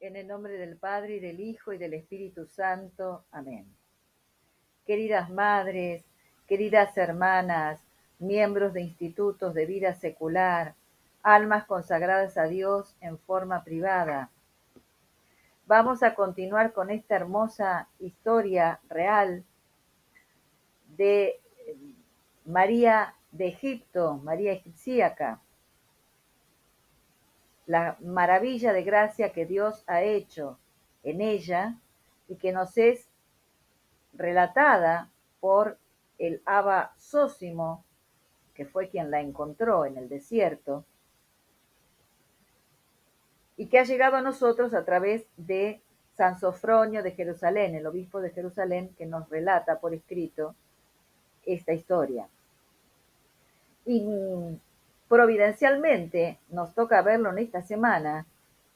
En el nombre del Padre, y del Hijo, y del Espíritu Santo. Amén. Queridas madres, queridas hermanas, miembros de institutos de vida secular, almas consagradas a Dios en forma privada, vamos a continuar con esta hermosa historia real de María de Egipto, María egipciaca, la maravilla de gracia que Dios ha hecho en ella y que nos es relatada por el Abba Zósimo, que fue quien la encontró en el desierto, y que ha llegado a nosotros a través de San Sofronio de Jerusalén, el obispo de Jerusalén, que nos relata por escrito esta historia. Y providencialmente nos toca verlo en esta semana,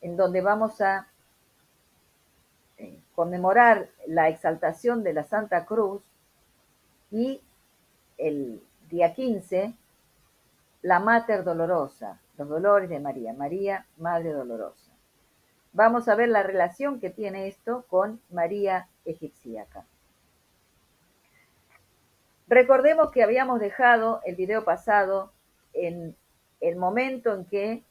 en donde vamos a conmemorar la exaltación de la Santa Cruz y el día 15, la Mater Dolorosa, los dolores de María, María, Madre Dolorosa. Vamos a ver la relación que tiene esto con María egipciaca. Recordemos que habíamos dejado el video pasado en el momento en que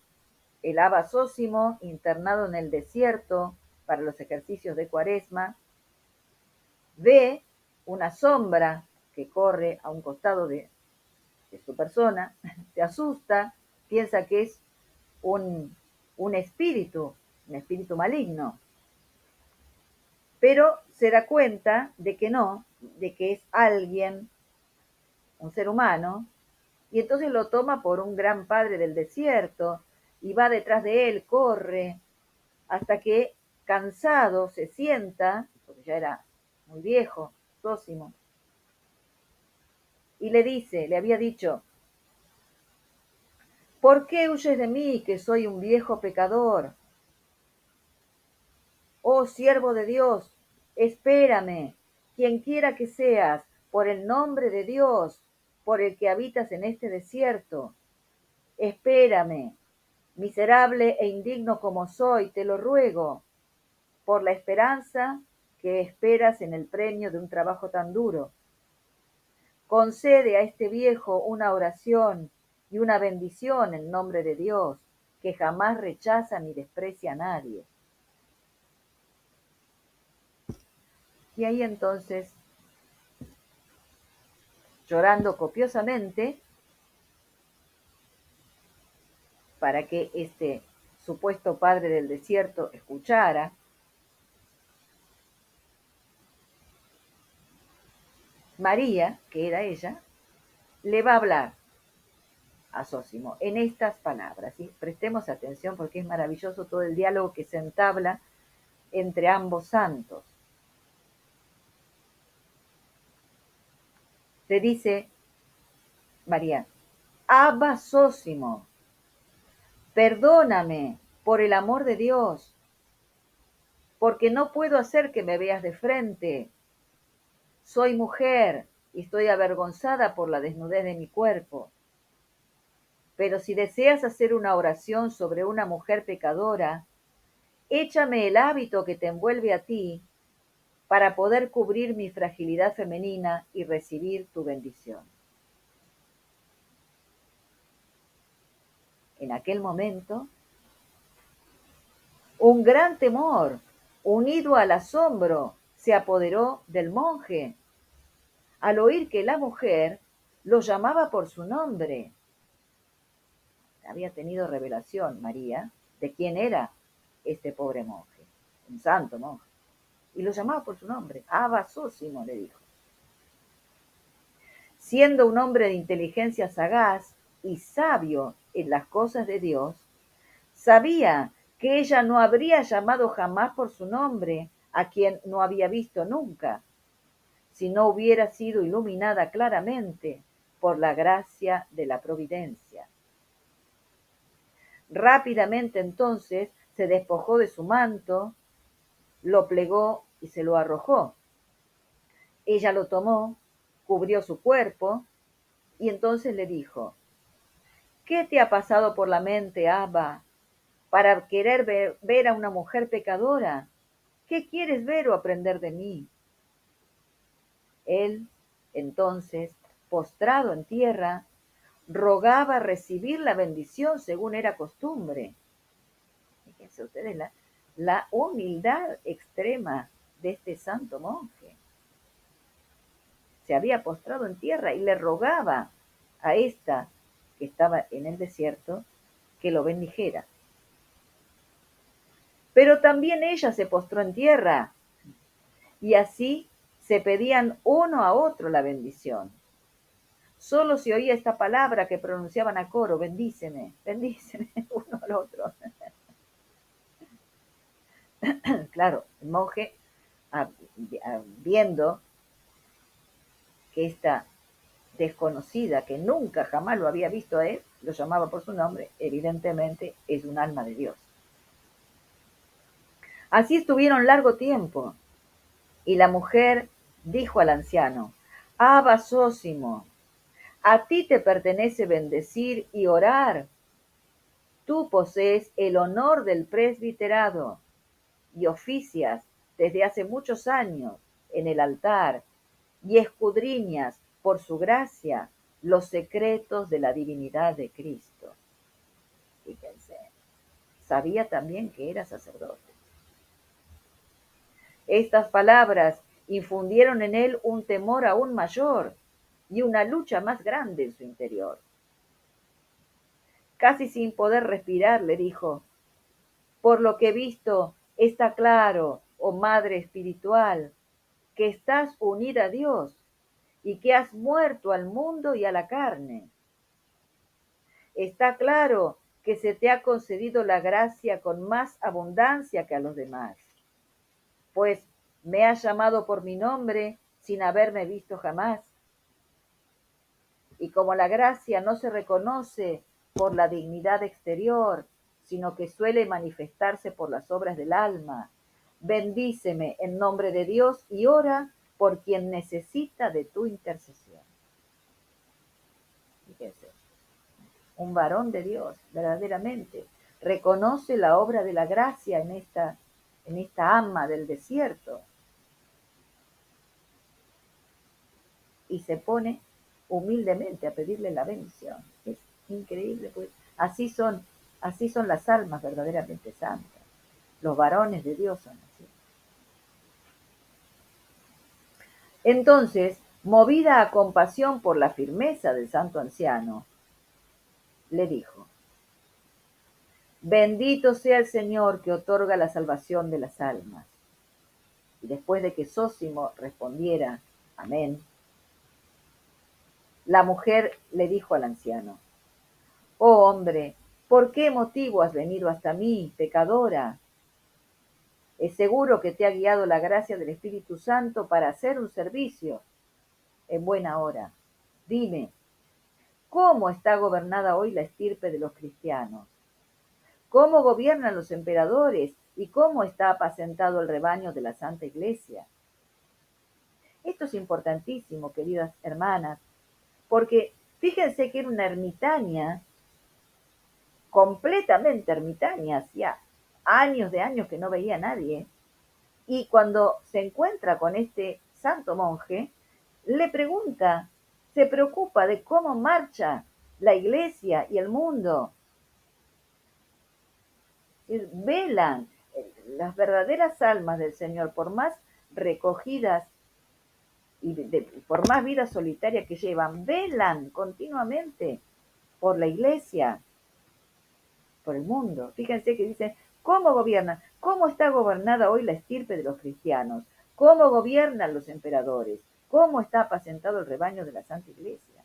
el Abba Zósimo, internado en el desierto para los ejercicios de Cuaresma, ve una sombra que corre a un costado de su persona, se asusta, piensa que es un espíritu maligno, pero se da cuenta de que no, de que es alguien, un ser humano, y entonces lo toma por un gran padre del desierto y va detrás de él, corre, hasta que cansado se sienta, porque ya era muy viejo, Zósimo, y le había dicho: ¿por qué huyes de mí, que soy un viejo pecador? Oh siervo de Dios, espérame, quien quiera que seas, por el nombre de Dios, por el que habitas en este desierto. Espérame, miserable e indigno como soy, te lo ruego, por la esperanza que esperas en el premio de un trabajo tan duro. Concede a este viejo una oración y una bendición en nombre de Dios, que jamás rechaza ni desprecia a nadie. Y ahí entonces, llorando copiosamente, para que este supuesto padre del desierto escuchara, María, que era ella, le va a hablar a Zósimo en estas palabras. ¿Sí? Prestemos atención porque es maravilloso todo el diálogo que se entabla entre ambos santos. Le dice María: Abba Zósimo, perdóname por el amor de Dios, porque no puedo hacer que me veas de frente. Soy mujer y estoy avergonzada por la desnudez de mi cuerpo. Pero si deseas hacer una oración sobre una mujer pecadora, échame el hábito que te envuelve a ti para poder cubrir mi fragilidad femenina y recibir tu bendición. En aquel momento, un gran temor, unido al asombro, se apoderó del monje al oír que la mujer lo llamaba por su nombre. Había tenido revelación María de quién era este pobre monje, un santo monje, y lo llamaba por su nombre. Abba Zósimo, le dijo. Siendo un hombre de inteligencia sagaz y sabio en las cosas de Dios, sabía que ella no habría llamado jamás por su nombre a quien no había visto nunca, si no hubiera sido iluminada claramente por la gracia de la providencia. Rápidamente entonces se despojó de su manto, lo plegó y se lo arrojó. Ella lo tomó, cubrió su cuerpo y entonces le dijo: ¿qué te ha pasado por la mente, Abba? para querer ver a una mujer pecadora? ¿Qué quieres ver o aprender de mí? Él, entonces, postrado en tierra, rogaba recibir la bendición según era costumbre. Fíjense ustedes la humildad extrema de este santo monje. Se había postrado en tierra y le rogaba a esta que estaba en el desierto que lo bendijera. Pero también ella se postró en tierra y así se pedían uno a otro la bendición. Solo se oía esta palabra que pronunciaban a coro: bendíceme, bendíceme, uno al otro. Claro, el monje, viendo que esta desconocida, que nunca jamás lo había visto a él, lo llamaba por su nombre, evidentemente es un alma de Dios. Así estuvieron largo tiempo, y la mujer dijo al anciano: Abba Sósimo, a ti te pertenece bendecir y orar. Tú posees el honor del presbiterado y oficias desde hace muchos años en el altar y escudriñas por su gracia los secretos de la divinidad de Cristo. Fíjense, sabía también que era sacerdote. Estas palabras infundieron en él un temor aún mayor y una lucha más grande en su interior. Casi sin poder respirar, le dijo: por lo que he visto, está claro, oh Madre espiritual, que estás unida a Dios y que has muerto al mundo y a la carne. Está claro que se te ha concedido la gracia con más abundancia que a los demás, pues me has llamado por mi nombre sin haberme visto jamás. Y como la gracia no se reconoce por la dignidad exterior, sino que suele manifestarse por las obras del alma, bendíceme en nombre de Dios y ora por quien necesita de tu intercesión. Fíjense, un varón de Dios, verdaderamente, reconoce la obra de la gracia en esta ama del desierto y se pone humildemente a pedirle la bendición. Es increíble, pues así son las almas verdaderamente santas. Los varones de Dios son así. Entonces, movida a compasión por la firmeza del santo anciano, le dijo: bendito sea el Señor que otorga la salvación de las almas. Y después de que Zósimo respondiera amén, la mujer le dijo al anciano: oh hombre, ¿por qué motivo has venido hasta mí, pecadora? Es seguro que te ha guiado la gracia del Espíritu Santo para hacer un servicio en buena hora. Dime, ¿cómo está gobernada hoy la estirpe de los cristianos? ¿Cómo gobiernan los emperadores y cómo está apacentado el rebaño de la Santa Iglesia? Esto es importantísimo, queridas hermanas, porque fíjense que era una ermitaña, completamente ermitaña, hacía años de años que no veía a nadie, y cuando se encuentra con este santo monje, le pregunta, se preocupa de cómo marcha la iglesia y el mundo. Velan las verdaderas almas del Señor, por más recogidas y por más vida solitaria que llevan, velan continuamente por la iglesia, por el mundo. Fíjense que dice, ¿cómo gobierna? ¿Cómo está gobernada hoy la estirpe de los cristianos? ¿Cómo gobiernan los emperadores? ¿Cómo está apacentado el rebaño de la Santa Iglesia?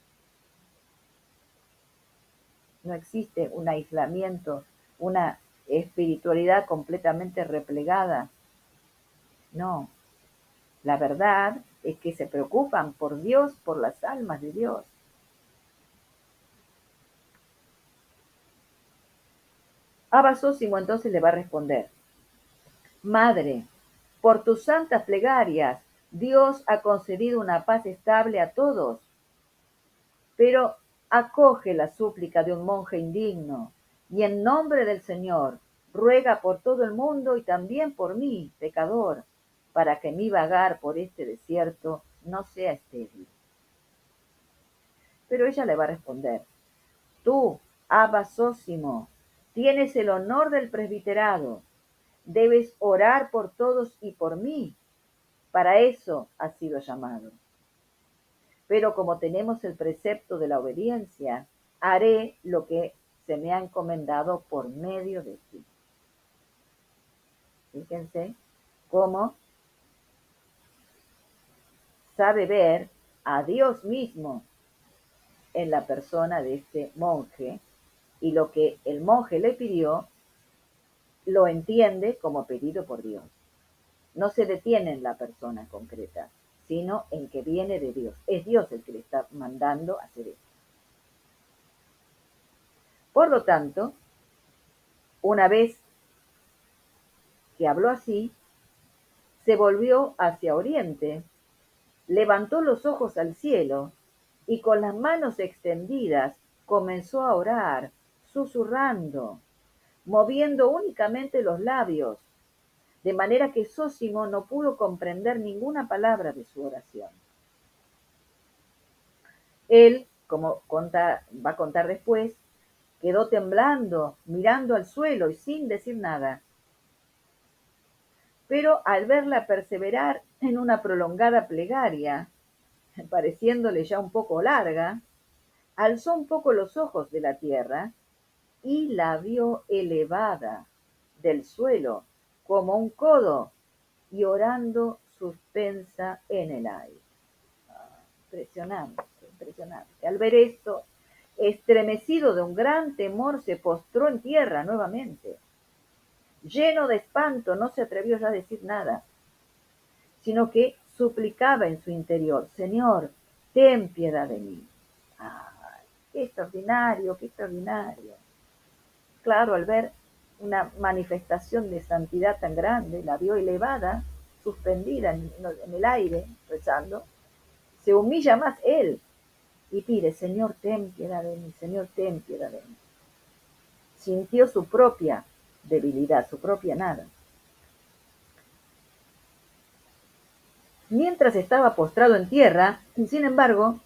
No existe un aislamiento, una espiritualidad completamente replegada. No, la verdad es que se preocupan por Dios, por las almas de Dios. Abba Sósimo entonces le va a responder: Madre, por tus santas plegarias, Dios ha concedido una paz estable a todos, pero acoge la súplica de un monje indigno y en nombre del Señor ruega por todo el mundo y también por mí, pecador, para que mi vagar por este desierto no sea estéril. Pero ella le va a responder, tú, Abba Sósimo, tienes el honor del presbiterado, debes orar por todos y por mí, para eso has sido llamado. Pero como tenemos el precepto de la obediencia, haré lo que se me ha encomendado por medio de ti. Fíjense cómo sabe ver a Dios mismo en la persona de este monje, y lo que el monje le pidió lo entiende como pedido por Dios. No se detiene en la persona concreta, sino en que viene de Dios. Es Dios el que le está mandando hacer esto. Por lo tanto, una vez que habló así, se volvió hacia oriente, levantó los ojos al cielo y con las manos extendidas comenzó a orar, susurrando, moviendo únicamente los labios, de manera que Zósimo no pudo comprender ninguna palabra de su oración. Él, como va a contar después, quedó temblando, mirando al suelo y sin decir nada. Pero al verla perseverar en una prolongada plegaria, pareciéndole ya un poco larga, alzó un poco los ojos de la tierra y la vio elevada del suelo como un codo y orando suspensa en el aire. Impresionante, impresionante. Al ver esto, estremecido de un gran temor, se postró en tierra nuevamente. Lleno de espanto, no se atrevió ya a decir nada, sino que suplicaba en su interior, Señor, ten piedad de mí. ¡Ay, qué extraordinario, qué extraordinario! Claro, al ver una manifestación de santidad tan grande, la vio elevada, suspendida en el aire, rezando, se humilla más él y pide, Señor, ten piedad de mí, Señor, ten piedad de mí. Sintió su propia debilidad, su propia nada. Mientras estaba postrado en tierra, sin embargo,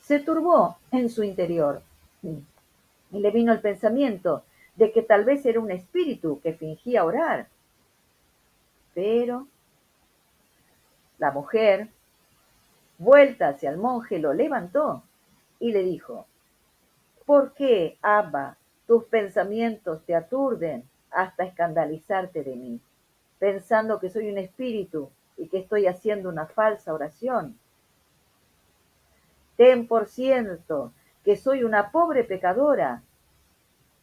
se turbó en su interior y le vino el pensamiento de que tal vez era un espíritu que fingía orar. Pero la mujer, vuelta hacia el monje, lo levantó y le dijo, ¿por qué, Abba, tus pensamientos te aturden hasta escandalizarte de mí, pensando que soy un espíritu y que estoy haciendo una falsa oración? Ten por cierto que soy una pobre pecadora,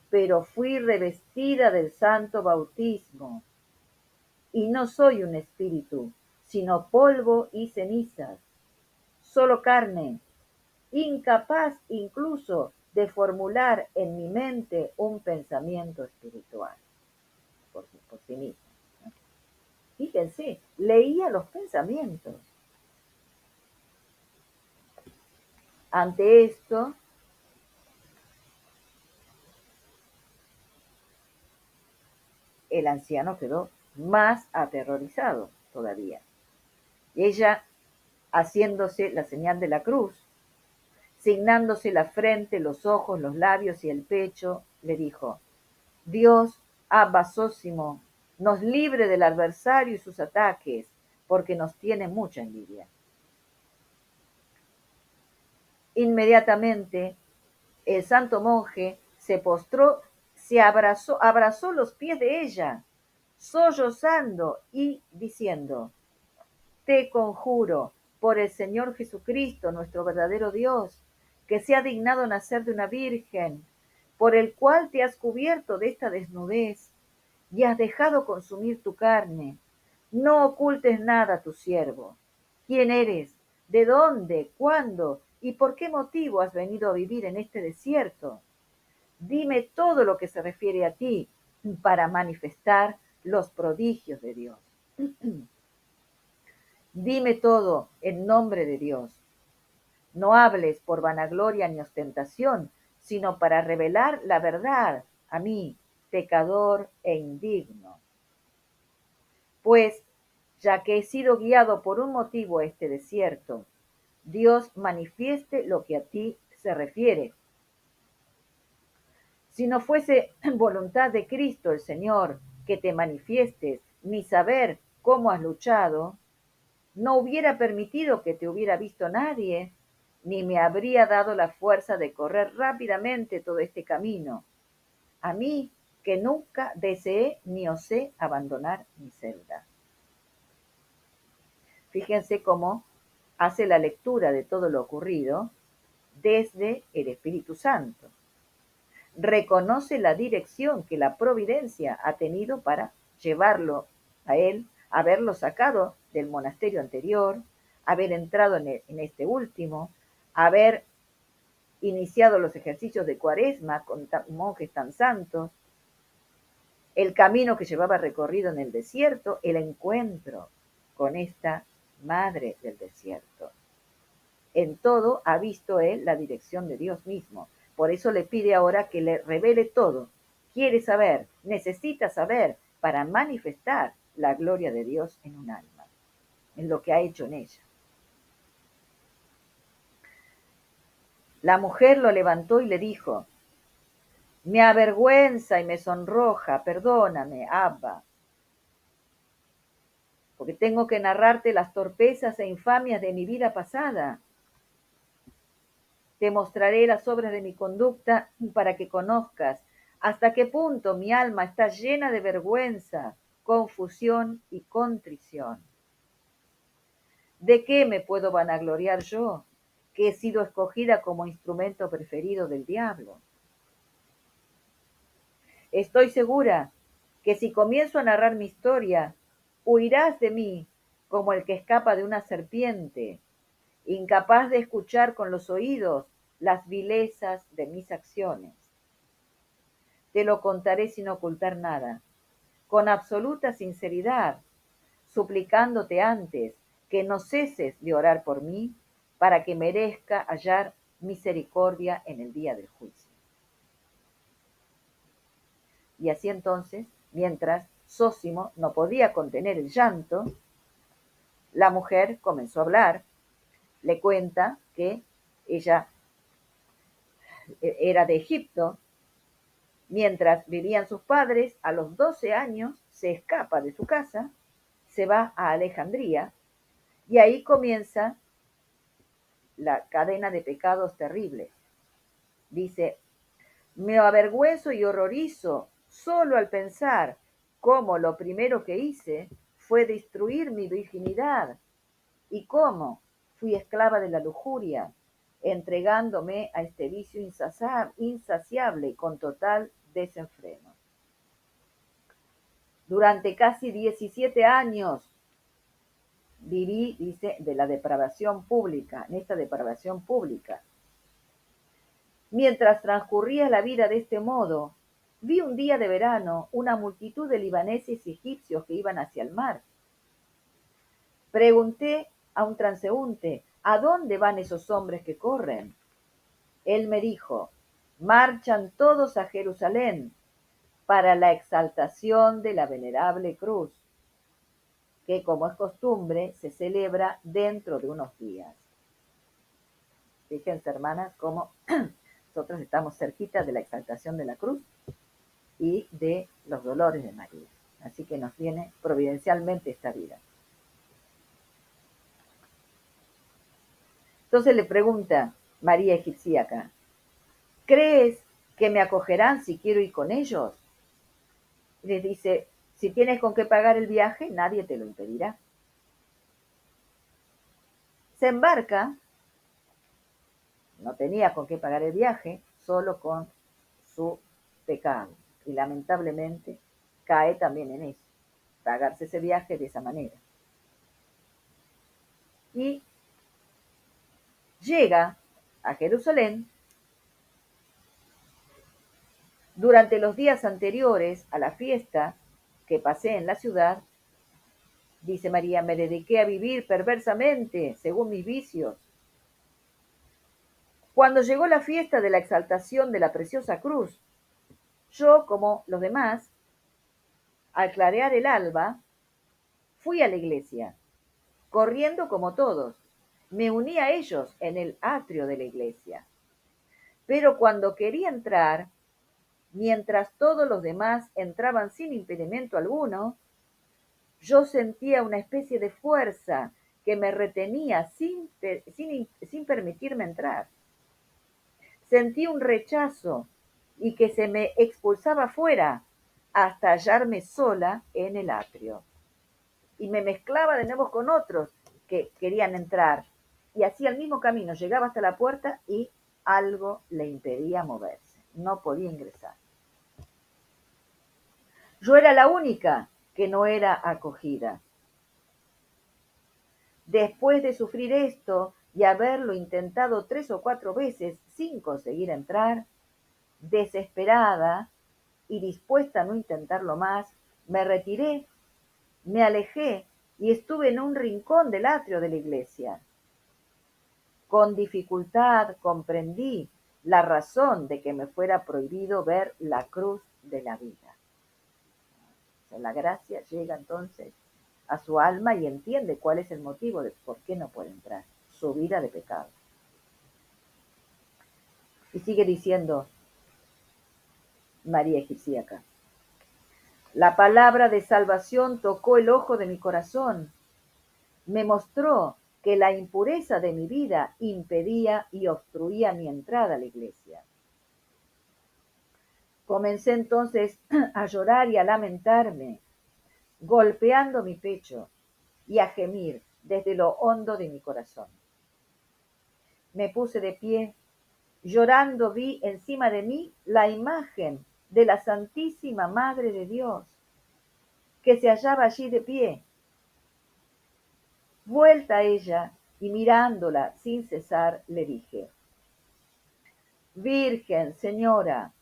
pero fui revestida del santo bautismo, y no soy un espíritu, sino polvo y cenizas, solo carne, incapaz incluso de formular en mi mente un pensamiento espiritual por sí mismo. Fíjense, leía los pensamientos. Ante esto, el anciano quedó más aterrorizado todavía. Y ella, haciéndose la señal de la cruz, signándose la frente, los ojos, los labios y el pecho, le dijo, Dios, Abba Sósimo, nos libre del adversario y sus ataques, porque nos tiene mucha envidia. Inmediatamente, el santo monje se postró, abrazó los pies de ella, sollozando y diciendo, te conjuro, por el Señor Jesucristo, nuestro verdadero Dios, que se ha dignado nacer de una virgen, por el cual te has cubierto de esta desnudez y has dejado consumir tu carne. No ocultes nada a tu siervo. ¿Quién eres? ¿De dónde? ¿Cuándo? ¿Y por qué motivo has venido a vivir en este desierto? Dime todo lo que se refiere a ti para manifestar los prodigios de Dios. Dime todo en nombre de Dios. No hables por vanagloria ni ostentación, sino para revelar la verdad a mí, pecador e indigno. Pues, ya que he sido guiado por un motivo a este desierto, Dios manifieste lo que a ti se refiere. Si no fuese voluntad de Cristo el Señor que te manifiestes, ni saber cómo has luchado, no hubiera permitido que te hubiera visto nadie, ni me habría dado la fuerza de correr rápidamente todo este camino. A mí, que nunca deseé ni osé abandonar mi celda. Fíjense cómo hace la lectura de todo lo ocurrido desde el Espíritu Santo. Reconoce la dirección que la providencia ha tenido para llevarlo a él, haberlo sacado del monasterio anterior, haber entrado en este último, haber iniciado los ejercicios de Cuaresma con monjes tan santos, el camino que llevaba recorrido en el desierto, el encuentro con esta madre del desierto. En todo ha visto él la dirección de Dios mismo. Por eso le pide ahora que le revele todo. Quiere saber, necesita saber para manifestar la gloria de Dios en un alma, en lo que ha hecho en ella. La mujer lo levantó y le dijo: me avergüenza y me sonroja, perdóname, Abba, porque tengo que narrarte las torpezas e infamias de mi vida pasada. Te mostraré las obras de mi conducta para que conozcas hasta qué punto mi alma está llena de vergüenza, confusión y contrición. ¿De qué me puedo vanagloriar yo, que he sido escogida como instrumento preferido del diablo? Estoy segura que si comienzo a narrar mi historia, huirás de mí como el que escapa de una serpiente, incapaz de escuchar con los oídos las vilezas de mis acciones. Te lo contaré sin ocultar nada, con absoluta sinceridad, suplicándote antes que no ceses de orar por mí para que merezca hallar misericordia en el día del juicio. Y así entonces, mientras Zósimo no podía contener el llanto, la mujer comenzó a hablar, le cuenta que ella era de Egipto, mientras vivían sus padres, a los 12 años se escapa de su casa, se va a Alejandría y ahí comienza la cadena de pecados terribles. Dice: me avergüenzo y horrorizo solo al pensar cómo lo primero que hice fue destruir mi virginidad y cómo fui esclava de la lujuria, entregándome a este vicio insaciable y con total desenfreno. Durante casi 17 años viví, dice, de la depravación pública, en esta depravación pública. Mientras transcurría la vida de este modo, vi un día de verano una multitud de libaneses y egipcios que iban hacia el mar. Pregunté a un transeúnte: ¿a dónde van esos hombres que corren? Él me dijo: marchan todos a Jerusalén para la exaltación de la venerable cruz, que, como es costumbre, se celebra dentro de unos días. Fíjense, hermanas, cómo nosotros estamos cerquita de la exaltación de la cruz y de los dolores de María. Así que nos viene providencialmente esta vida. Entonces le pregunta María egipciaca: ¿crees que me acogerán si quiero ir con ellos? Y les dice: si tienes con qué pagar el viaje, nadie te lo impedirá. Se embarca, no tenía con qué pagar el viaje, solo con su pecado. Y lamentablemente cae también en eso, pagarse ese viaje de esa manera. Y llega a Jerusalén. Durante los días anteriores a la fiesta que pasé en la ciudad, dice María, me dediqué a vivir perversamente según mis vicios. Cuando llegó la fiesta de la exaltación de la preciosa cruz, Yo, como los demás, al clarear el alba, fui a la iglesia, corriendo como todos. Me uní a ellos en el atrio de la iglesia. Pero cuando quería entrar, mientras todos los demás entraban sin impedimento alguno, yo sentía una especie de fuerza que me retenía sin permitirme entrar. Sentí un rechazo y que se me expulsaba fuera hasta hallarme sola en el atrio. Y me mezclaba de nuevo con otros que querían entrar. Y hacía el mismo camino, llegaba hasta la puerta y algo le impedía moverse. No podía ingresar. Yo era la única que no era acogida. Después de sufrir esto y haberlo intentado 3 o 4 veces sin conseguir entrar, desesperada y dispuesta a no intentarlo más, me retiré, me alejé y estuve en un rincón del atrio de la iglesia. Con dificultad comprendí la razón de que me fuera prohibido ver la cruz de la vida. O sea, la gracia llega entonces a su alma y entiende cuál es el motivo de por qué no puede entrar, su vida de pecado. Y sigue diciendo María Egipciaca: la palabra de salvación tocó el ojo de mi corazón, me mostró que la impureza de mi vida impedía y obstruía mi entrada a la iglesia. Comencé entonces a llorar y a lamentarme, golpeando mi pecho y a gemir desde lo hondo de mi corazón. Me puse de pie, llorando vi encima de mí la imagen de la Santísima Madre de Dios, que se hallaba allí de pie. Vuelta a ella y mirándola sin cesar, le dije: Virgen, Señora,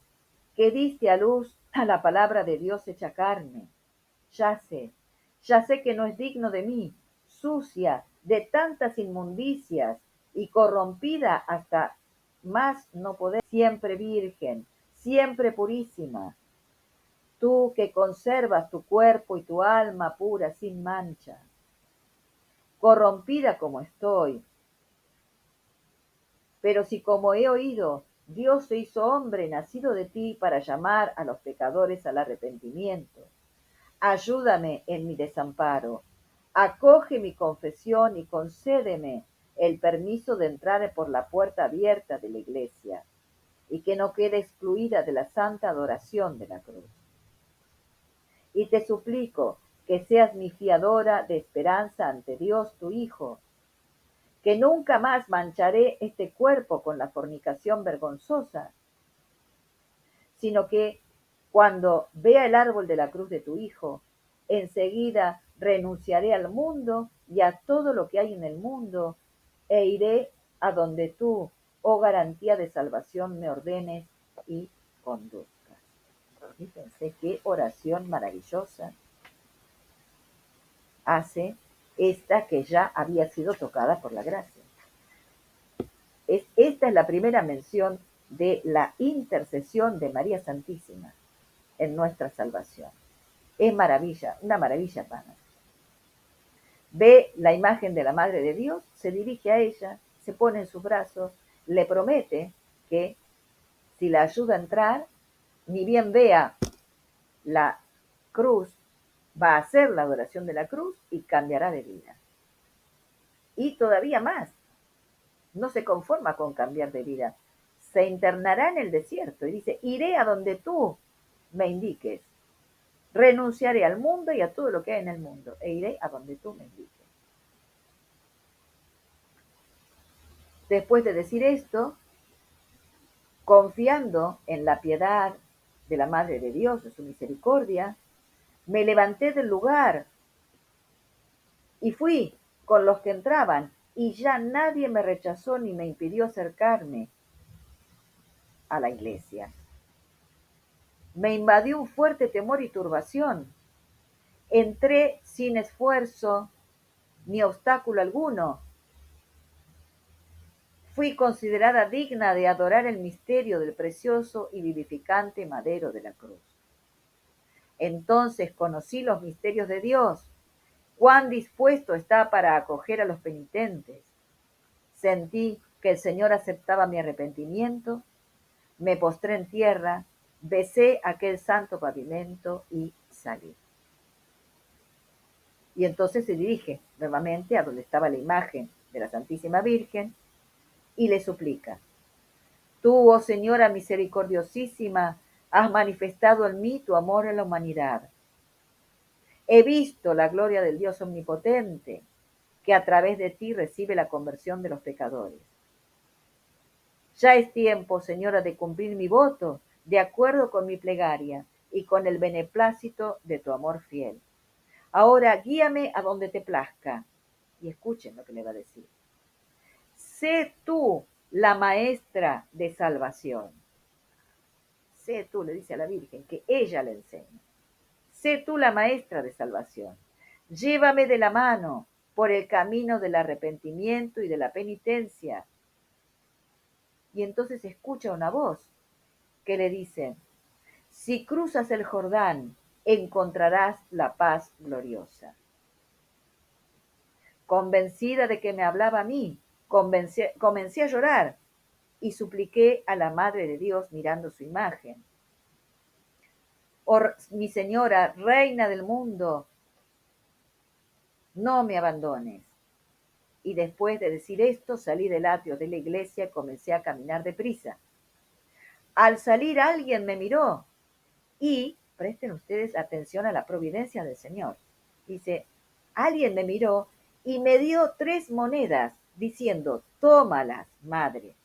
que diste a luz a la palabra de Dios hecha carne, ya sé que no es digno de mí, sucia de tantas inmundicias y corrompida hasta más no poder, siempre virgen, siempre purísima, tú que conservas tu cuerpo y tu alma pura sin mancha, corrompida como estoy. Pero si como he oído, Dios se hizo hombre nacido de ti para llamar a los pecadores al arrepentimiento, ayúdame en mi desamparo, acoge mi confesión y concédeme el permiso de entrar por la puerta abierta de la iglesia y que no quede excluida de la santa adoración de la cruz. Y te suplico que seas mi fiadora de esperanza ante Dios tu Hijo, que nunca más mancharé este cuerpo con la fornicación vergonzosa, sino que cuando vea el árbol de la cruz de tu Hijo, enseguida renunciaré al mundo y a todo lo que hay en el mundo, e iré a donde tú, oh garantía de salvación, me ordenes y conduzcas. Fíjense qué oración maravillosa hace esta que ya había sido tocada por la gracia. Esta es la primera mención de la intercesión de María Santísima en nuestra salvación. Es maravilla, una maravilla pana. Ve la imagen de la Madre de Dios, se dirige a ella, se pone en sus brazos, le promete que si la ayuda a entrar, ni bien vea la cruz, va a hacer la adoración de la cruz y cambiará de vida. Y todavía más, no se conforma con cambiar de vida, se internará en el desierto y dice: iré a donde tú me indiques, renunciaré al mundo y a todo lo que hay en el mundo e iré a donde tú me indiques. Después de decir esto, confiando en la piedad de la Madre de Dios, de su misericordia, me levanté del lugar y fui con los que entraban, y ya nadie me rechazó ni me impidió acercarme a la iglesia. Me invadió un fuerte temor y turbación. Entré sin esfuerzo ni obstáculo alguno. Fui considerada digna de adorar el misterio del precioso y vivificante madero de la cruz. Entonces conocí los misterios de Dios, cuán dispuesto está para acoger a los penitentes. Sentí que el Señor aceptaba mi arrepentimiento, me postré en tierra, besé aquel santo pavimento y salí. Y entonces se dirige nuevamente a donde estaba la imagen de la Santísima Virgen y le suplica: Tú, oh Señora misericordiosísima, has manifestado en mí tu amor a la humanidad. He visto la gloria del Dios omnipotente, que a través de ti recibe la conversión de los pecadores. Ya es tiempo, Señora, de cumplir mi voto, de acuerdo con mi plegaria y con el beneplácito de tu amor fiel. Ahora guíame a donde te plazca. Y escuchen lo que le va a decir. Sé tú la maestra de salvación. Sé tú, le dice a la Virgen, que ella le enseña. Sé tú la maestra de salvación. Llévame de la mano por el camino del arrepentimiento y de la penitencia. Y entonces escucha una voz que le dice: si cruzas el Jordán, encontrarás la paz gloriosa. Convencida de que me hablaba a mí, comencé a llorar y supliqué a la Madre de Dios mirando su imagen. Oh, mi Señora, Reina del mundo, no me abandones. Y después de decir esto, salí del atrio de la iglesia y comencé a caminar deprisa. Al salir alguien me miró y, presten ustedes atención a la providencia del Señor, dice, alguien me miró y me dio 3 monedas, diciendo, tómalas, madre.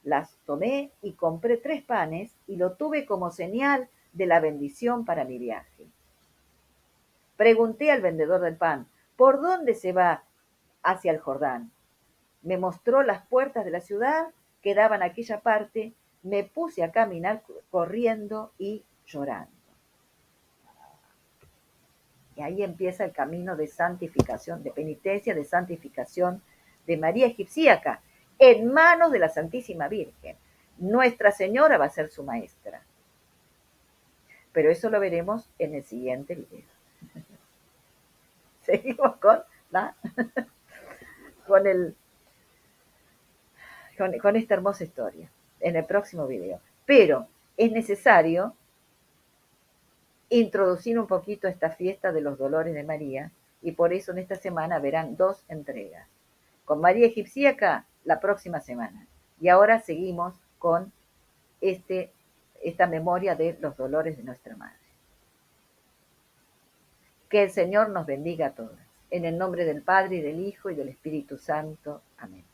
Las tomé y compré 3 panes y lo tuve como señal de la bendición para mi viaje. Pregunté al vendedor del pan, ¿por dónde se va hacia el Jordán? Me mostró las puertas de la ciudad que daban a aquella parte, me puse a caminar corriendo y llorando. Y ahí empieza el camino de santificación, de penitencia, de santificación de María Egipcíaca, en manos de la Santísima Virgen. Nuestra Señora va a ser su maestra. Pero eso lo veremos en el siguiente video. Seguimos con, el, con esta hermosa historia en el próximo video. Pero es necesario introducir un poquito esta fiesta de los dolores de María y por eso en esta semana verán 2 entregas. Con María Egipcíaca la próxima semana. Y ahora seguimos con esta memoria de los dolores de nuestra Madre. Que el Señor nos bendiga a todas. En el nombre del Padre, y del Hijo, y del Espíritu Santo. Amén.